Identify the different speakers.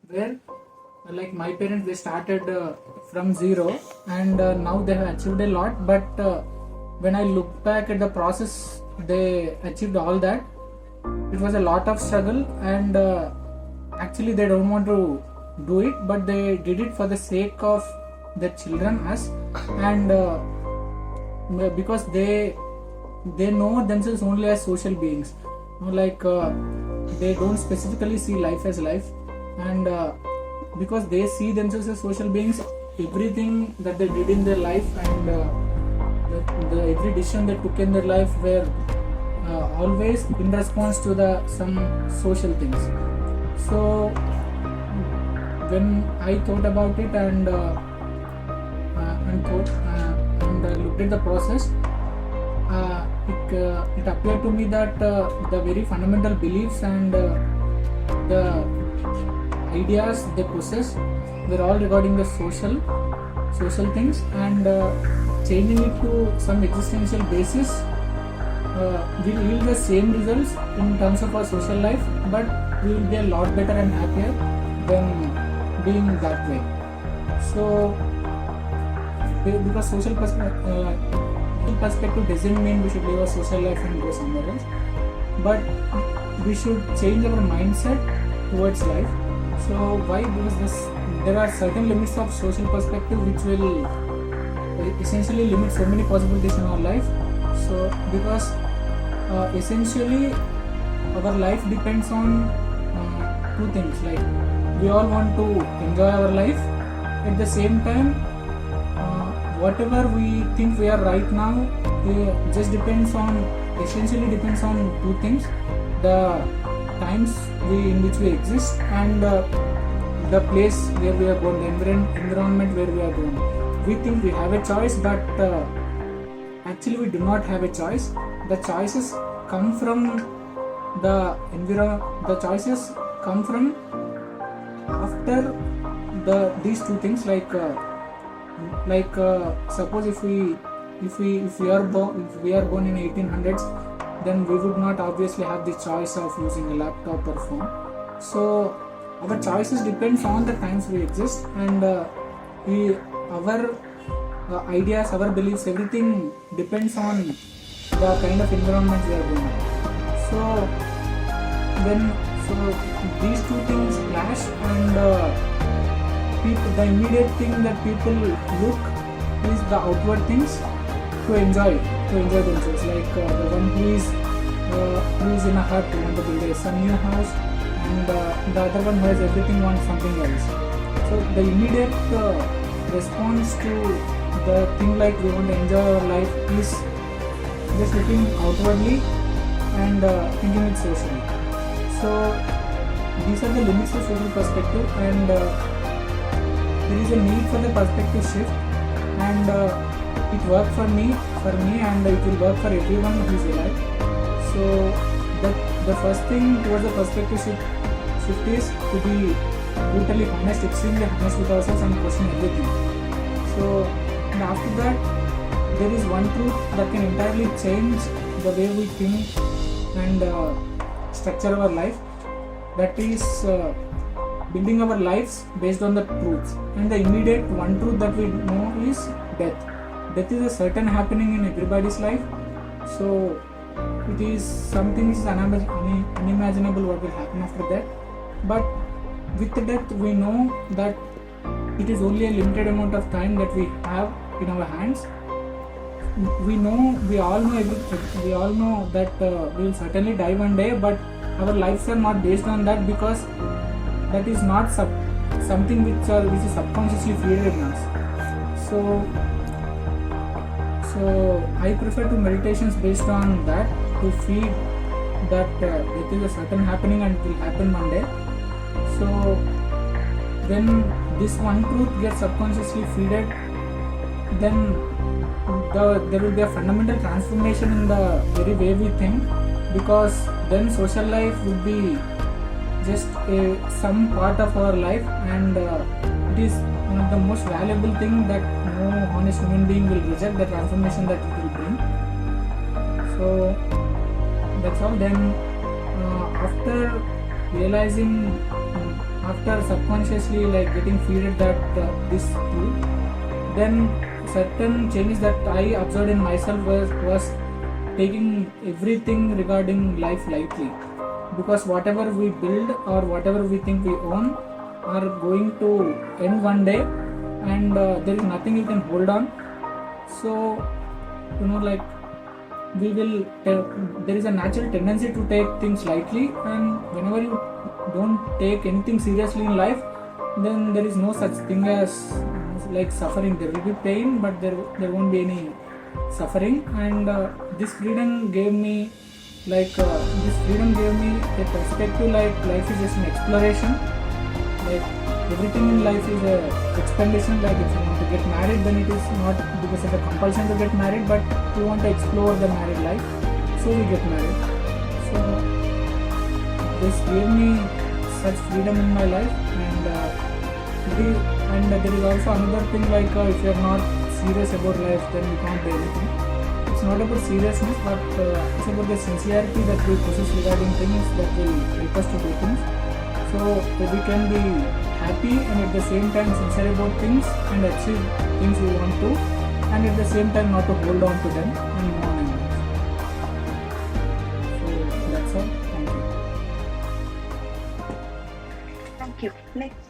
Speaker 1: where like my parents, they started from zero, and now they have achieved a lot. But when I look back at the process, they achieved all that. It was a lot of struggle, and actually they don't want to do it, but they did it for the sake of their children, us. And because they know themselves only as social beings, like they don't specifically see life as life. And because they see themselves as social beings, everything that they did in their life, and the every decision they took in their life were always in response to the some social things. So when I thought about it, and looked at the process, it appeared to me that the very fundamental beliefs and the ideas they possess were all regarding the social things, and changing it to some existential basis will yield the same results in terms of our social life, but we will be a lot better and happier than being that way. So because social perspective doesn't mean we should live a social life and go somewhere else, but we should change our mindset towards life. So why? Because there are certain limits of social perspective which will essentially limit so many possibilities in our life. So because essentially our life depends on two things, like we all want to enjoy our life, at the same time whatever we think we are right now just essentially depends on two things: the times in which we exist, and the place where we are born, the environment where we are born. We think we have a choice, but actually we do not have a choice. The choices come from the environment. The choices come from after these two things. Like suppose if we are born in 1800s, then we would not obviously have the choice of using a laptop or phone. So our choices depends on the times we exist, and our ideas, our beliefs, everything depends on the kind of environment we are going. So these two things clash, and the immediate thing that people look is the outward things to enjoy themselves. Like the one who is in a hut, want to build some new house, and the other one who has everything wants something else. So the immediate response to the thing like we want to enjoy our life is just looking outwardly and thinking it socially. So these are the limits of social perspective, and there is a need for the perspective shift, and it worked for me, and it will work for everyone who is alive. So the first thing towards the perspective shift is to be brutally honest, extremely honest with ourselves, and question everything. So, and after that, there is one truth that can entirely change the way we think and structure our life. That is building our lives based on the truths. And the immediate one truth that we know is death. Death is a certain happening in everybody's life. So it is something which is unimaginable what will happen after that. But with death, we know that it is only a limited amount of time that we have in our hands. We all know that we will certainly die one day, but our lives are not based on that, because that is not something which is subconsciously feeded in us. So I prefer to meditations based on that, to feed that it is a certain happening and it will happen one day. So when this one truth gets subconsciously feeded, then there will be a fundamental transformation in the very way we think, because then social life would be just some part of our life, and it is one of the most valuable thing that no honest human being will reject, the transformation that it will bring. So that's all. Then after realizing after subconsciously like getting feeded that this tool, then certain changes that I observed in myself was taking everything regarding life lightly, because whatever we build or whatever we think we own are going to end one day, and there is nothing you can hold on. So like we will there is a natural tendency to take things lightly, and whenever you don't take anything seriously in life, then there is no such thing as like suffering. There will be pain, but there won't be any suffering. And this freedom gave me a perspective like life is just an exploration. Like everything in life is a expedition. Like if you want to get married, then it is not because of a compulsion to get married, but we want to explore the married life, so we get married. So this gave me such freedom in my life. And there is also another thing, like if you are not serious about life, then you can't do anything. It's not about seriousness, but it's about the sincerity that we possess regarding things that will help us to do things. So that we can be happy and at the same time sincere about things and achieve things we want to, and at the same time not to hold on to them and move on in life. So that's all. Thank you.
Speaker 2: Thank you. Next.